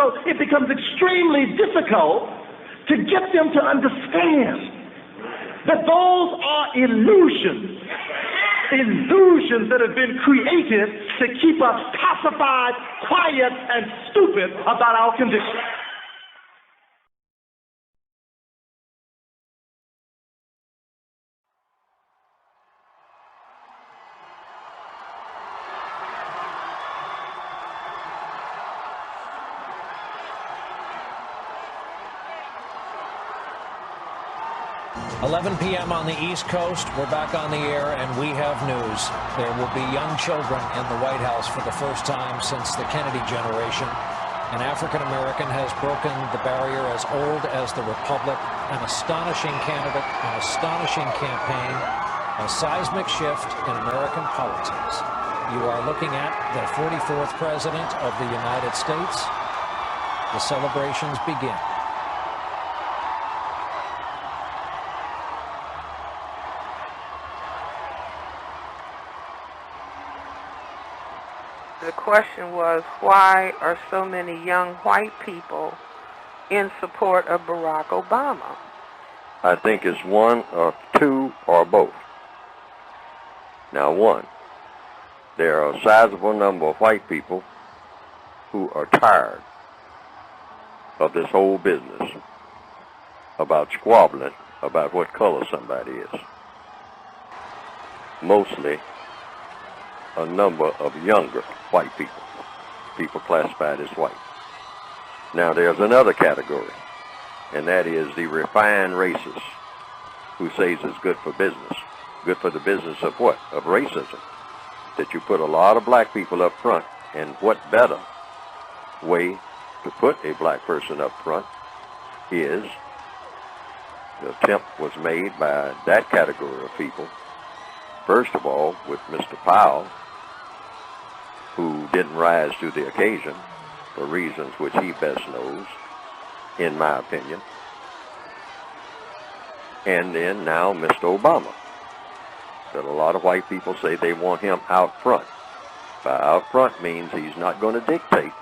so it becomes extremely difficult to get them to understand that those are illusions that have been created to keep us pacified, quiet, and stupid about our condition. 11 p.m. on the East Coast. We're back on the air, and we have news. There will be young children in the White House for the first time since the Kennedy generation. An African-American has broken the barrier as old as the Republic. An astonishing candidate, an astonishing campaign, a seismic shift in American politics. You are looking at the 44th President of the United States. The celebrations begin. The question was, why are so many young white people in support of Barack Obama? I think it's one or two or both. Now, one, there are a sizable number of white people who are tired of this whole business about squabbling about what color somebody is. Mostly a number of younger white people classified as white. Now there's another category, and that is the refined racists who says it's good for business. Good for the business of what? Of racism. That you put a lot of black people up front, and what better way to put a black person up front is, the attempt was made by that category of people, first of all with Mr. Powell, who didn't rise to the occasion for reasons which he best knows, in my opinion. And then now Mr. Obama, that a lot of white people say they want him out front. By out front means he's not going to dictate.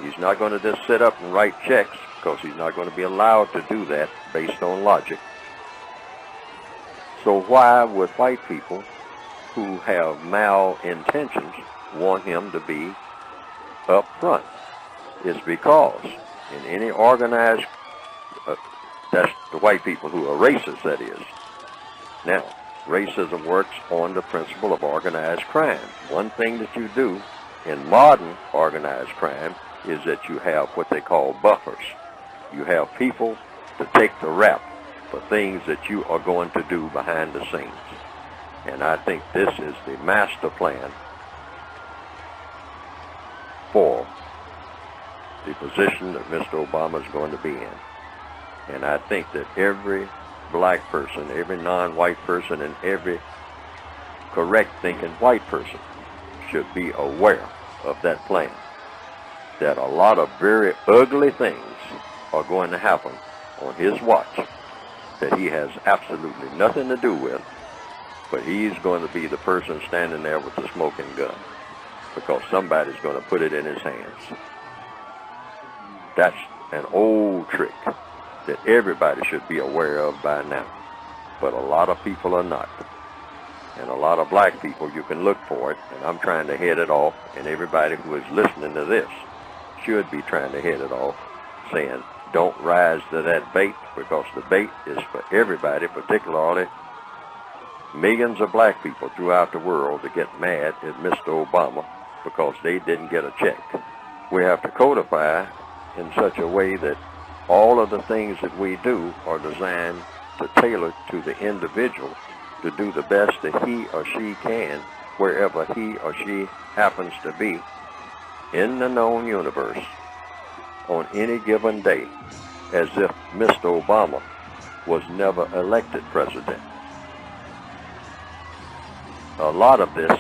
He's not going to just sit up and write checks, because he's not going to be allowed to do that based on logic. So why would white people who have malintentions want him to be up front? It's because in any organized, that's the white people who are racist, that is. Now, racism works on the principle of organized crime. One thing that you do in modern organized crime is that you have what they call buffers. You have people to take the rap for things that you are going to do behind the scenes. And I think this is the master plan for the position that Mr. Obama is going to be in. And I think that every black person, every non-white person, and every correct-thinking white person should be aware of that plan. That a lot of very ugly things are going to happen on his watch that he has absolutely nothing to do with, but he's going to be the person standing there with the smoking gun, because somebody's going to put it in his hands. That's an old trick that everybody should be aware of by now, but a lot of people are not. And a lot of black people, you can look for it, and I'm trying to head it off, and everybody who is listening to this should be trying to head it off, saying, don't rise to that bait, because the bait is for everybody, particularly millions of black people throughout the world, to get mad at Mr. Obama because they didn't get a check. We have to codify in such a way that all of the things that we do are designed to tailor to the individual to do the best that he or she can wherever he or she happens to be in the known universe on any given day, as if Mr. Obama was never elected president. A lot of this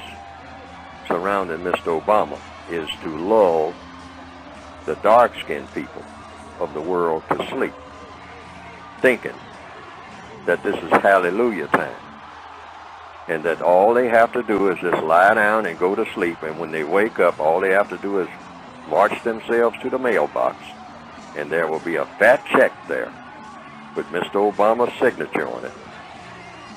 surrounding Mr. Obama is to lull the dark-skinned people of the world to sleep, thinking that this is hallelujah time, and that all they have to do is just lie down and go to sleep, and when they wake up, all they have to do is march themselves to the mailbox, and there will be a fat check there with Mr. Obama's signature on it.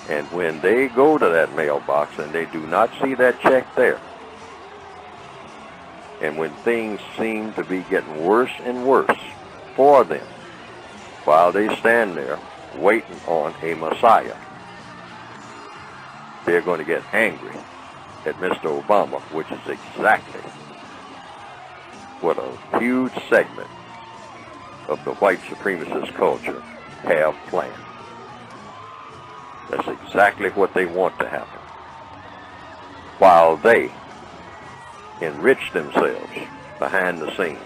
And when they go to that mailbox and they do not see that check there, and when things seem to be getting worse and worse for them, while they stand there waiting on a Messiah, they're going to get angry at Mr. Obama, which is exactly what a huge segment of the white supremacist culture have planned. That's exactly what they want to happen, while they enrich themselves behind the scenes